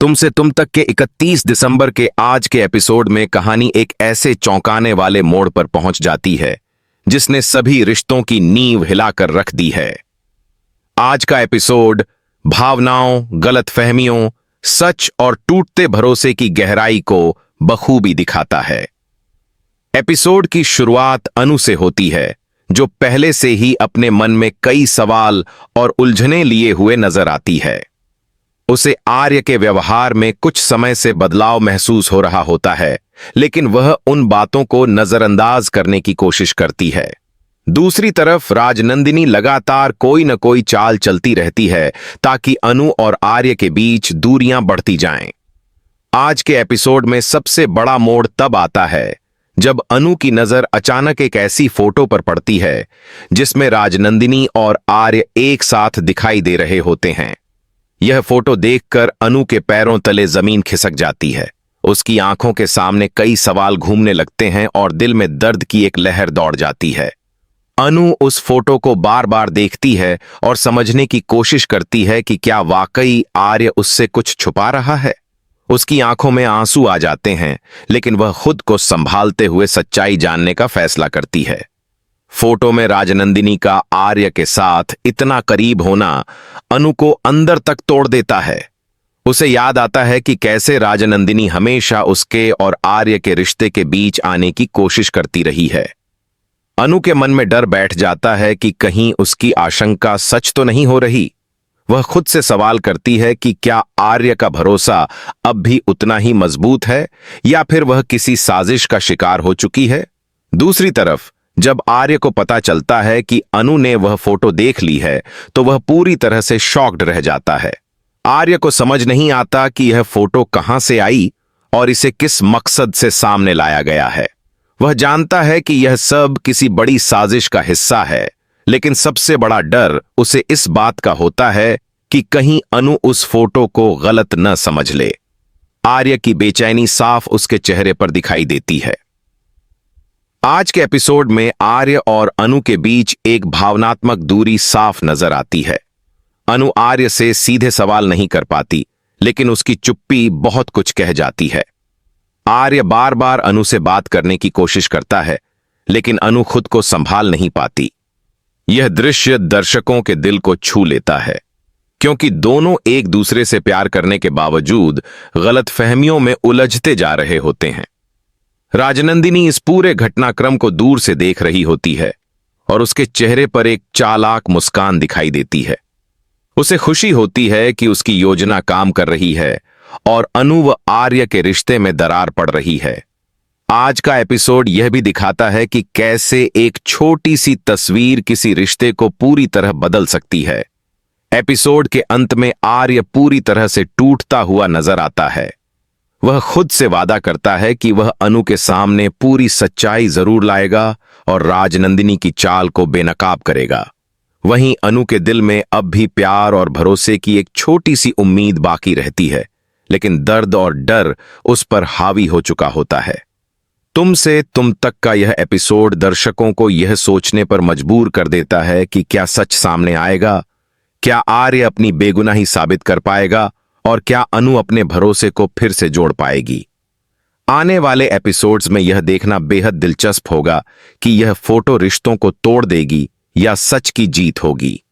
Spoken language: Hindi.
तुमसे तुम तक के 31 दिसंबर के आज के एपिसोड में कहानी एक ऐसे चौंकाने वाले मोड़ पर पहुंच जाती है जिसने सभी रिश्तों की नींव हिलाकर रख दी है। आज का एपिसोड भावनाओं, गलतफहमियों, सच और टूटते भरोसे की गहराई को बखूबी दिखाता है। एपिसोड की शुरुआत अनु से होती है, जो पहले से ही अपने मन में कई सवाल और उलझने लिए हुए नजर आती है। उसे आर्य के व्यवहार में कुछ समय से बदलाव महसूस हो रहा होता है, लेकिन वह उन बातों को नजरअंदाज करने की कोशिश करती है। दूसरी तरफ राजनंदिनी लगातार कोई न कोई चाल चलती रहती है ताकि अनु और आर्य के बीच दूरियां बढ़ती जाएं। आज के एपिसोड में सबसे बड़ा मोड़ तब आता है जब अनु की नजर अचानक एक ऐसी फोटो पर पड़ती है जिसमें राजनंदिनी और आर्य एक साथ दिखाई दे रहे होते हैं। यह फोटो देखकर अनु के पैरों तले जमीन खिसक जाती है। उसकी आंखों के सामने कई सवाल घूमने लगते हैं और दिल में दर्द की एक लहर दौड़ जाती है। अनु उस फोटो को बार बार देखती है और समझने की कोशिश करती है कि क्या वाकई आर्य उससे कुछ छुपा रहा है। उसकी आंखों में आंसू आ जाते हैं, लेकिन वह खुद को संभालते हुए सच्चाई जानने का फैसला करती है। फोटो में राजनंदिनी का आर्य के साथ इतना करीब होना अनु को अंदर तक तोड़ देता है। उसे याद आता है कि कैसे राजनंदिनी हमेशा उसके और आर्य के रिश्ते के बीच आने की कोशिश करती रही है। अनु के मन में डर बैठ जाता है कि कहीं उसकी आशंका सच तो नहीं हो रही। वह खुद से सवाल करती है कि क्या आर्य का भरोसा अब भी उतना ही मजबूत है या फिर वह किसी साजिश का शिकार हो चुकी है। दूसरी तरफ जब आर्य को पता चलता है कि अनु ने वह फोटो देख ली है तो वह पूरी तरह से शॉक्ड रह जाता है। आर्य को समझ नहीं आता कि यह फोटो कहां से आई और इसे किस मकसद से सामने लाया गया है। वह जानता है कि यह सब किसी बड़ी साजिश का हिस्सा है, लेकिन सबसे बड़ा डर उसे इस बात का होता है कि कहीं अनु उस फोटो को गलत न समझ ले। आर्य की बेचैनी साफ उसके चेहरे पर दिखाई देती है। आज के एपिसोड में आर्य और अनु के बीच एक भावनात्मक दूरी साफ नजर आती है। अनु आर्य से सीधे सवाल नहीं कर पाती, लेकिन उसकी चुप्पी बहुत कुछ कह जाती है। आर्य बार बार अनु से बात करने की कोशिश करता है, लेकिन अनु खुद को संभाल नहीं पाती। यह दृश्य दर्शकों के दिल को छू लेता है, क्योंकि दोनों एक दूसरे से प्यार करने के बावजूद गलतफहमियों में उलझते जा रहे होते हैं। राजनंदिनी इस पूरे घटनाक्रम को दूर से देख रही होती है और उसके चेहरे पर एक चालाक मुस्कान दिखाई देती है। उसे खुशी होती है कि उसकी योजना काम कर रही है और अनु व आर्य के रिश्ते में दरार पड़ रही है। आज का एपिसोड यह भी दिखाता है कि कैसे एक छोटी सी तस्वीर किसी रिश्ते को पूरी तरह बदल सकती है। एपिसोड के अंत में आर्य पूरी तरह से टूटता हुआ नजर आता है। वह खुद से वादा करता है कि वह अनु के सामने पूरी सच्चाई जरूर लाएगा और राजनंदिनी की चाल को बेनकाब करेगा। वहीं अनु के दिल में अब भी प्यार और भरोसे की एक छोटी सी उम्मीद बाकी रहती है, लेकिन दर्द और डर उस पर हावी हो चुका होता है। तुमसे तुम तक का यह एपिसोड दर्शकों को यह सोचने पर मजबूर कर देता है कि क्या सच सामने आएगा, क्या आर्य अपनी बेगुनाही साबित कर पाएगा और क्या अनु अपने भरोसे को फिर से जोड़ पाएगी। आने वाले एपिसोड्स में यह देखना बेहद दिलचस्प होगा कि यह फोटो रिश्तों को तोड़ देगी या सच की जीत होगी।